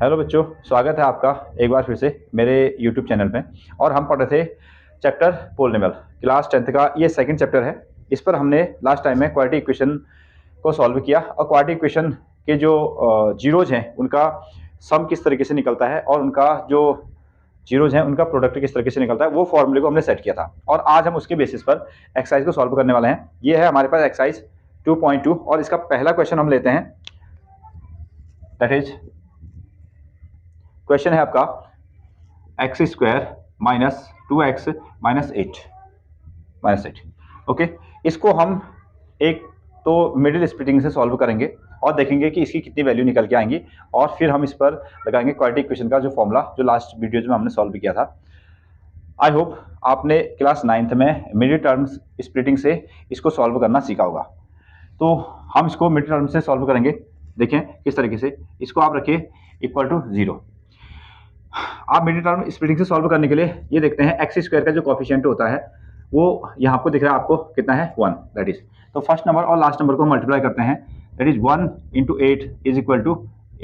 Hello बच्चों, स्वागत है आपका एक बार फिर से मेरे यूट्यूब चैनल पे। और हम पढ़ रहे थे चैप्टर पॉलिनॉमियल क्लास 10th का। ये सेकंड चैप्टर है। इस पर हमने लास्ट टाइम में क्वाड्रेटिक इक्वेशन को सॉल्व किया और क्वाड्रेटिक इक्वेशन के जो जीरोज हैं उनका सम किस तरीके से निकलता है और उनका जो जीरोज हैं उनका प्रोडक्ट किस तरीके से निकलता है वो फॉर्मूले को हमने सेट किया था। और आज हम उसके बेसिस पर एक्सरसाइज को सॉल्व करने वाले हैं। ये है हमारे पास एक्सरसाइज 2.2 और इसका पहला क्वेश्चन हम लेते हैं। दैट इज क्वेश्चन है आपका x square minus 2x minus eight. Okay, इसको हम एक तो मिडिल स्प्लिटिंग से सॉल्व करेंगे और देखेंगे कि इसकी कितनी वैल्यू निकल के आएंगी और फिर हम इस पर लगाएंगे क्वाड्रेटिक इक्वेशन का जो फॉर्मूला जो लास्ट वीडियोज में हमने सॉल्व किया था। आई होप आपने क्लास 9th में मिडिल टर्म्स स्प्लिटिंग से इसको सॉल्व करना सीखा होगा। तो हम इसको मिडिल टर्म से सॉल्व करेंगे। देखें किस तरीके से। इसको आप रखिए इक्वल टू 0। आप मिडिल टर्म स्प्लिटिंग से सॉल्व करने के लिए ये देखते हैं एक्स स्क्वायर का जो कोफिशिएंट होता है वो यहाँ आपको दिख रहा है, आपको कितना है 1। दैट इज, तो फर्स्ट नंबर और लास्ट नंबर को मल्टीप्लाई करते हैं। That is 1 into 8 is equal to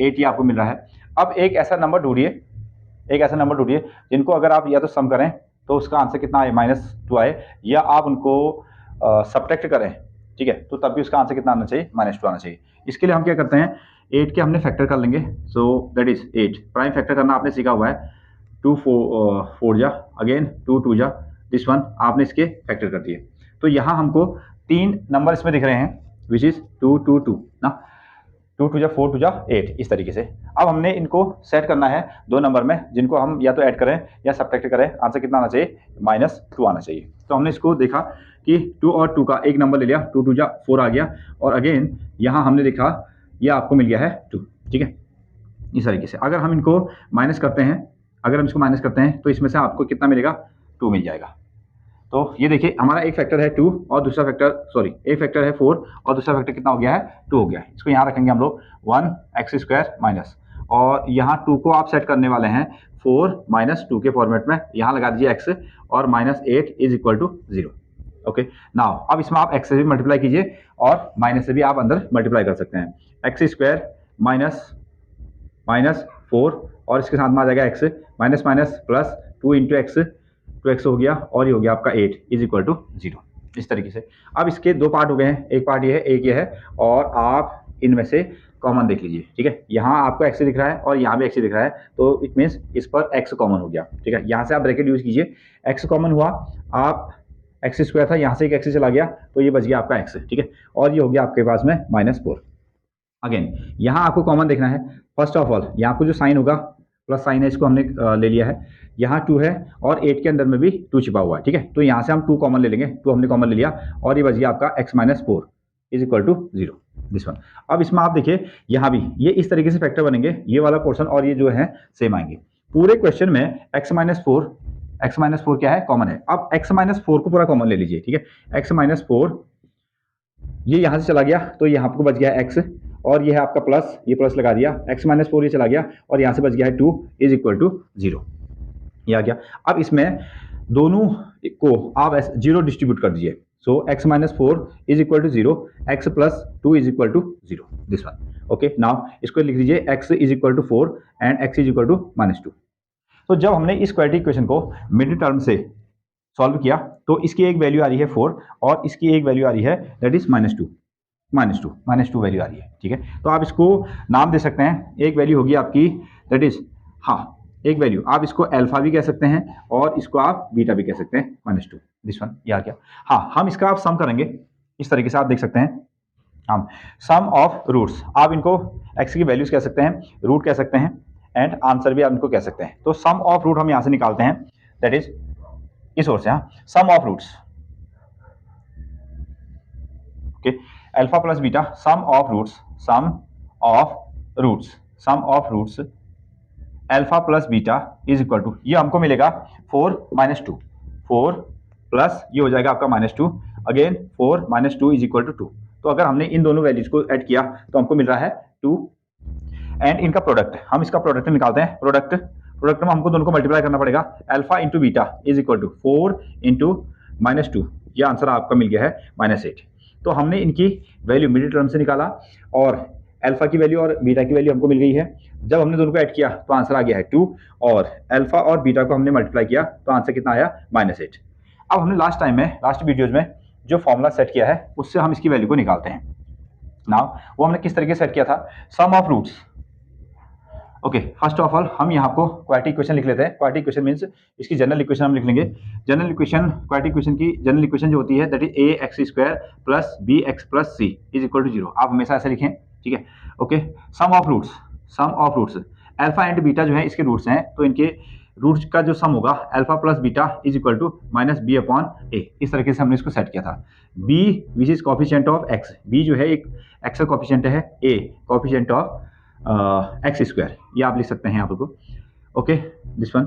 8, ये आपको मिल रहा है। अब एक ऐसा नंबर ढूंढिए जिनको अगर आप या तो सम करें तो उसका आंसर कितना आए -2 आए, या आप उनको सब्ट्रैक्ट करें, ठीक है, तो तब भी उसका आंसर कितना आना चाहिए -2 आना चाहिए। इसके लिए हम क्या करते हैं, 8 के हमने फैक्टर कर लेंगे। So that is 8 prime factor करना आपने सीखा हुआ है। 2 4 जा, अगेन 2 2 जा, दिस वन आपने इसके फैक्टर कर दिए। तो यहाँ हमको 3 नंबर इसमें दिख रहे हैं विच इज 2 2 2 ना, 2 2 जा 4 2 जा 8, इस तरीके से। अब हमने इनको सेट करना है 2 नंबर में जिनको हम या तो ऐड करें या सब्ट्रैक्ट करें। आंसर कितना आना चाहिए, -2 आना चाहिए। तो हमने इसको देखा कि 2 और 2 का एक नंबर ले लिया, 2 2 जा 4 आ गया, और अगेन यहाँ हमने देखा ये आपको मिल गया है 2, ठीक है, इस तरीके से। अगर हम इनको माइनस करते हैं तो इसमें से आपको कितना मिलेगा, 2 मिल जाएगा। तो ये देखिए हमारा एक फैक्टर है 2 और दूसरा फैक्टर एक फैक्टर है 4 और दूसरा फैक्टर कितना हो गया है, 2 हो गया है। इसको यहाँ रखेंगे हम लोग 1x स्क्वायर माइनस, और यहाँ 2 को आप सेट करने वाले हैं 4 - 2 के फॉर्मेट में। यहाँ लगा दीजिए x और -8 is equal to 0। Okay, now अब इसमें आप x से भी मल्टीप्लाई कीजिए और माइनस से भी आप अंदर मल्टीप्लाई कर सकते हैं। एक्स स्क्वायर माइनस 4 और इसके साथ में आ जाएगा x minus plus 2 into x, 2x हो गया और ये हो गया आपका 8 इज इक्वल टू 0, इस तरीके से। अब इसके 2 पार्ट हो गए हैं, एक पार्ट ये है एक ये है, और आप इनमें से कॉमन देख लीजिए, ठीक है। यहाँ आपको x दिख रहा है और यहाँ भी x दिख रहा है, तो इट मीन्स इस पर x कॉमन हो गया, ठीक है। यहाँ से आप ब्रैकेट यूज कीजिए, x कॉमन हुआ, आप एक्स स्क्वायर था यहाँ से एक एक्स चला गया तो ये बच गया आपका x, ठीक है, और ये हो गया आपके पास में -4। अगेन यहाँ आपको कॉमन देखना है। फर्स्ट ऑफ ऑल यहाँ आपको जो साइन होगा प्लस साइन है, इसको हमने ले लिया है। यहाँ 2 है और 8 के अंदर में भी 2 छिपा हुआ है, ठीक है, तो यहाँ से हम 2 कॉमन ले लेंगे, 2 हमने कॉमन ले लिया और ये बच गया आपका x -4 is equal to 0, this one. अब इसमें आप देखिए यहाँ भी ये इस तरीके से फैक्टर बनेंगे, ये वाला पोर्शन और ये जो है सेम आएंगे। पूरे क्वेश्चन में x -4 क्या है, कॉमन है। अब x -4 को पूरा कॉमन ले लीजिए, ठीक है, x -4 ये यहाँ से चला गया तो यहाँ आपको बच गया है x, और ये है आपका प्लस, ये प्लस लगा दिया, x -4 ये चला गया और यहाँ से बच गया है 2 इज इक्वल टू 0, ये आ गया। अब इसमें दोनों को आप 0 डिस्ट्रीब्यूट कर दीजिए। So x -4 is equal to 0, x plus 2 is equal to 0, this one. Okay, now इसको लिख दीजिए x is equal to 4 and x is equal to -2। तो जब हमने इस क्वाड्रेटिक इक्वेशन को मिडिल टर्म से सॉल्व किया तो इसकी एक वैल्यू आ रही है 4 और इसकी एक वैल्यू आ रही है दैट इज -2 वैल्यू आ रही है, ठीक है। तो आप इसको नाम दे सकते हैं। एक वैल्यू होगी आपकी दैट इज, एक वैल्यू आप इसको अल्फा भी कह सकते हैं और इसको आप बीटा भी कह सकते हैं, -2, दिस वन, ये आ गया। हम इसका आप सम करेंगे इस तरीके से, आप देख सकते हैं। हम सम ऑफ रूट्स, आप इनको x की वैल्यूज कह सकते हैं, रूट कह सकते हैं, एंड आंसर भी आप इनको कह सकते हैं। तो सम ऑफ रूट हम यहाँ से निकालते हैं, दैट इज इस ओर से, sum of roots, okay, alpha plus beta, sum of roots alpha plus beta is equal to, ये हमको मिलेगा 4 प्लस ये हो जाएगा आपका -2, अगेन 4 - 2 इज इक्वल टू 2। तो अगर हमने इन दोनों वैल्यूज को ऐड किया तो हमको मिल रहा है 2, एंड इनका प्रोडक्ट, हम इसका प्रोडक्ट निकालते हैं। प्रोडक्ट में हमको दोनों को मल्टीप्लाई करना पड़ेगा। Alpha into beta is equal to 4 into -2, ये आंसर आपका मिल गया है -8। तो हमने इनकी वैल्यू मिडिल टर्म से निकाला और अल्फा की वैल्यू और बीटा की वैल्यू हमको मिल गई है। जब हमने दोनों को ऐड किया तो आंसर आ गया है 2, और अल्फा और बीटा को हमने मल्टीप्लाई किया तो आंसर कितना आया -8। अब हमने लास्ट वीडियोज में जो फॉर्मूला सेट किया है उससे हम इसकी वैल्यू को निकालते हैं। नाउ वो हमने किस तरीके से सेट किया था, sum of roots. Okay, first of all हम यहाँ को क्वाड्रेटिक इक्वेशन लिख लेते हैं। क्वाड्रेटिक इक्वेशन मींस इसकी जनरल इक्वेशन हम लिख लेंगे। जनरल इक्वेशन, क्वाड्रेटिक इक्वेशन की जनरल इक्वेशन जो होती है that is ax² plus bx plus c is equal to 0। आप हमेशा ऐसे लिखें, ठीक है। Okay, sum of roots alpha and beta जो है इसके रूट्स हैं, तो इनके रूट्स का जो सम होगा alpha plus beta is equal to -b/a। इस तरीके से हमने इसको सेट किया था। b which is coefficient of x, b जो है एक x का कॉफिशिएंट है, a कॉफिशिएंट ऑफ x², ये आप लिख सकते हैं यहाँ पर। Okay, this one.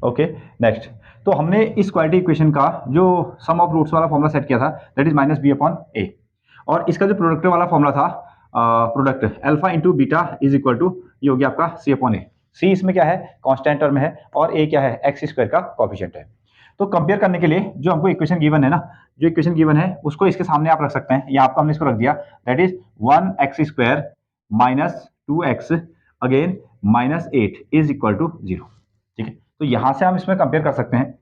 Okay, next, तो हमने इस क्वाड्रेटिक इक्वेशन का जो सम ऑफ रूट्स वाला फॉर्मूला सेट किया था दैट इज -b/a, और इसका जो प्रोडक्ट वाला फॉर्मूला था, product alpha into beta is equal to, ये हो गया आपका c/a। c इसमें क्या है, कांस्टेंट टर्म है, और a क्या है, x² का कॉफिशिएंट है। तो कंपेयर करने के लिए जो हमको इक्वेशन गिवन है ना, जो इक्वेशन गिवन है उसको इसके सामने आप रख सकते हैं। यहाँ आपका हमने इसको रख दिया, that is 1x² minus 2x again -8 is equal to 0, ठीक है। तो यहाँ से हम इसमें कंपेयर कर सकते हैं।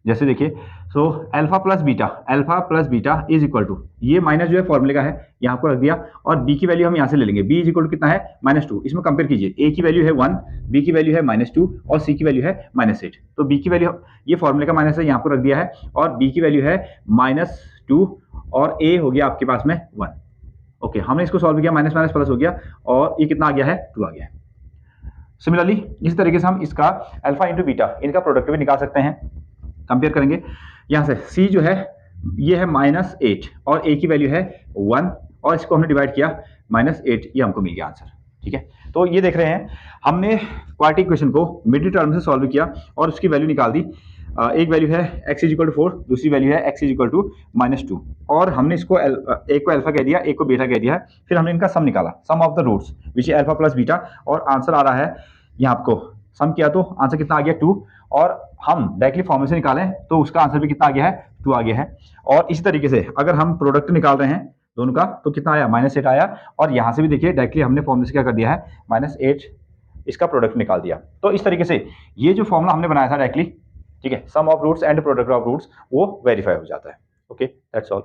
जैसे देखिए, so alpha plus beta is equal to, ये माइनस जो है फॉर्मूले का है, यहाँ को रख दिया, और b की वैल्यू हम यहाँ से ले लेंगे। b इज इक्वल टू कितना है, -2। इसमें कंपेयर कीजिए, a की वैल्यू है 1, b की वैल्यू है -2 और c की वैल्यू है -8। तो b की वैल्यू, ये फॉर्मूले का माइनस है, यहाँ को रख दिया है, और b की वैल्यू है -2 और a हो गया आपके पास में 1। ओके, हमने इसको सॉल्व किया, माइनस माइनस प्लस हो गया, और ये कितना आ गया है, 2 आ गया है। सिमिलरली इसी तरीके से हम इसका अल्फा इंटू बीटा, इनका प्रोडक्ट भी निकाल सकते हैं। कंपेयर करेंगे यहाँ से, c जो है ये है -8 और a की वैल्यू है 1, और इसको हमने डिवाइड किया -8, ये हमको मिल गया आंसर, ठीक है। तो ये देख रहे हैं, हमने क्वाड्रेटिक इक्वेशन को मिडिल टर्म से सॉल्व किया और उसकी वैल्यू निकाल दी। एक वैल्यू है x इज इक्वल टू 4, दूसरी वैल्यू है x इज इक्वल टू -2, और हमने इसको एक को अल्फा कह दिया, एक को बीटा कह दिया है। फिर हमने इनका सम निकाला, sum of the roots which is alpha plus beta, और आंसर आ रहा है, यहाँ आपको सम किया तो आंसर कितना आ गया, 2, और हम डायरेक्टली फॉर्मूले से निकालें तो उसका आंसर भी कितना आ गया है, 2 आ गया है। और इसी तरीके से अगर हम प्रोडक्ट निकाल रहे हैं दोनों का तो कितना आया, -8 आया, और यहाँ से भी देखिए डायरेक्टली हमने फॉर्मूले से क्या कर दिया है, -8 इसका प्रोडक्ट निकाल दिया। तो इस तरीके से ये जो फॉर्मूला हमने बनाया था डायरेक्टली, ठीक है, sum of roots and product of roots, वो वेरीफाई हो जाता है। Okay, that's all.